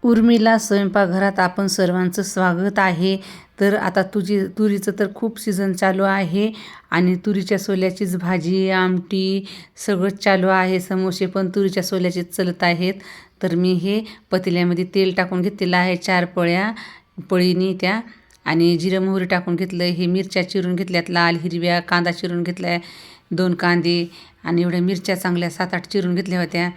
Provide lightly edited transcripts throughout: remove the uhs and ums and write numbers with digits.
उर्मिला स्वयंपाकघरात आपण सर्वांचं स्वागत आहे. तर आता तुरीचं तर खूप सीझन चालू आहे आणि तुरीच्या सोल्याचीच भाजी, आमटी सगळंच चालू आहे. समोसे पण तुरीच्या सोल्याचेच चलत आहेत. तर मी हे पतील्यामध्ये तेल टाकून घेतलेलं आहे 4 पळीनी त्या, आणि जिरं मोहरी टाकून घेतलं. हे मिरच्या चिरून घेतल्यात लाल हिरव्या, कांदा चिरून घेतला आहे 2 कांदे, आणि एवढ्या मिरच्या चांगल्या 7-8 चिरून घेतल्या होत्या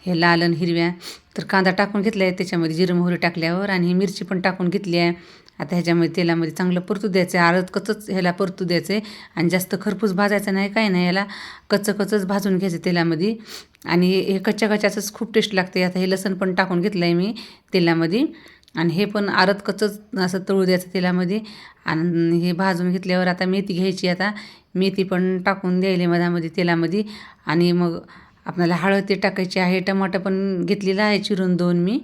हे लाल आणि हिरव्या. तर कांदा टाकून घेतला आहे त्याच्यामध्ये जिरं मोहरी टाकल्यावर, आणि ही मिरची पण टाकून घेतली आहे. आता ह्याच्यामध्ये तेलामध्ये चांगलं परतू द्यायचं आहे. अर्ध कच्चंच ह्याला परतू द्यायचं आहे आणि जास्त खरपूस भाजायचं नाही, काही नाही. याला कच्चंच भाजून घ्यायचं तेलामध्ये, आणि हे कच्च्याच खूप टेस्ट लागते. आता हे लसूण पण टाकून घेतलं आहे मी तेलामध्ये, आणि हे पण अर्ध कच्चंच असं तळू द्यायचं तेलामध्ये. आणि हे भाजून घेतल्यावर आता मेथी घ्यायची. आता मेथी पण टाकून द्यायला मधामध्ये तेलामध्ये, आणि मग आपल्याला हळद ते टाकायची आहे. टमाटर पण घेतलेलं आहे चिरून 2 मी.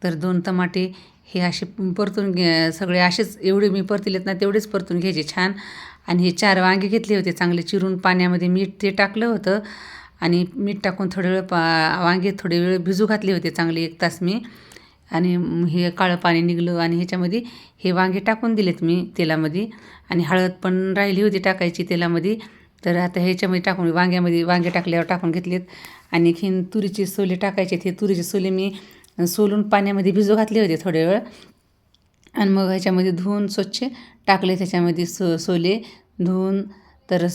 तर 2 टमाटे हे असे परतून सगळे असेच एवढे मी परतिलेत ना तेवढेच परतून घ्यायचे छान. आणि हे 4 वांगे घेतले होते चांगले चिरून, पाण्यामध्ये मीठ ते टाकलं होतं, आणि मीठ टाकून थोडे वेळ वांगे थोडे वेळ भिजू घातले होते चांगले 1 तास मी. आणि हे काळं पाणी निघलं आणि ह्याच्यामध्ये हे वांगे टाकून दिलेत मी तेलामध्ये, आणि हळद पण राहिली होती टाकायची तेलामध्ये. तर आता ह्याच्यामध्ये टाकून वांगे टाकल्यावर टाकून घेतलेत. आणि खीन तुरीचे सोले टाकायचे. हे तुरीचे सोले मी सोलून पाण्यामध्ये भिजू घातले होते थोडे वेळ, आणि मग ह्याच्यामध्ये धुवून स्वच्छ टाकले त्याच्यामध्ये सोले धुवून. तर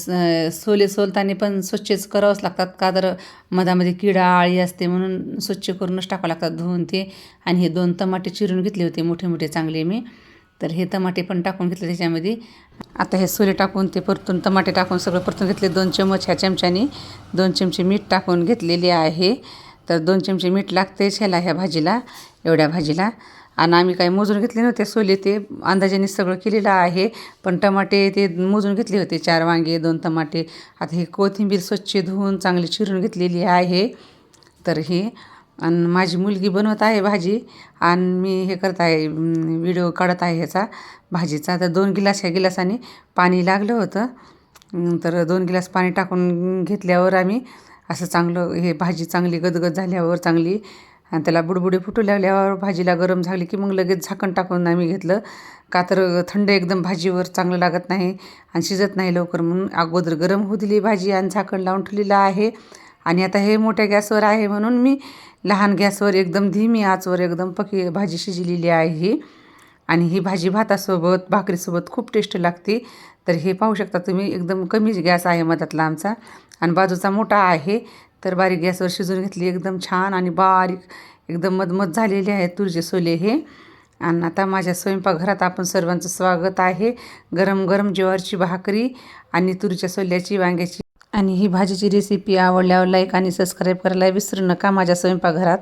सोले सोलताना पण स्वच्छच करावंच लागतात, का तर मधामध्ये किडा आळी असते, म्हणून स्वच्छ करूनच टाकावं लागतात धुवून ते. आणि हे 2 टमाटे चिरून घेतले होते मोठे मोठे चांगले मी. तर हे टमाटे पण टाकून घेतले त्याच्यामध्ये. आता हे सोले टाकून ते परतून टमाटे टाकून सगळं परतून घेतले. 2 चमच ह्या चमच्याने 2 चमचे मीठ टाकून घेतलेले आहे. तर 2 चमचे मीठ लागतेच ह्या भाजीला, एवढ्या भाजीला. आणि आम्ही काही मोजून घेतले नव्हते सोले, ते अंदाजाने सगळं केलेलं आहे. पण टमाटे ते मोजून घेतले होते 4 वांगे 2 टमाटे. आता ही कोथिंबीर स्वच्छ धुवून चांगली चिरून घेतलेली आहे. तर ही आणि माझी मुलगी बनवत आहे भाजी, आणि मी हे करत आहे व्हिडिओ काढत आहे ह्याचा भाजीचा. तर 2 गिलास ह्या गिलासाने पाणी लागलं होतं. तर 2 गिलास पाणी टाकून घेतल्यावर आम्ही असं चांगलं हे भाजी चांगली गदगद झाल्यावर चांगली, आणि त्याला बुडबुडे फुटू लागल्यावर भाजीला गरम झाली की मग लगेच झाकण टाकून आम्ही घेतलं. का तर थंड एकदम भाजीवर चांगलं लागत नाही आणि शिजत नाही लवकर, म्हणून अगोदर गरम होऊ दिली भाजी आणि झाकण लावून ठेवलेलं आहे. आणि आता हे मोठ्या गॅसवर आहे म्हणून मी लहान गॅसवर एकदम धीमी आचवर एकदम भाजी शिजलेली आहे ही. आणि ही भाजी भातासोबत भाकरीसोबत खूप टेस्ट लागते. तर हे पाहू शकता तुम्ही, एकदम कमी गॅस आहे मधातला आमचा, आणि बाजूचा मोठा आहे. तर बारीक गॅसवर शिजून घेतली एकदम छान, आणि बारीक एकदम मधमध झालेले आहेत तुरीचे सोले हे. आणि आता माझ्या स्वयंपाकघरात आपण सर्वांचं स्वागत आहे. गरम गरम ज्वारीची भाकरी आणि तुरीच्या सोल्याची वांग्याची. आणि ही भाजीची रेसिपी आवडल्यावर लाईक आणि सबस्क्राईब करायला विसरू नका माझ्या स्वयंपाकघरात.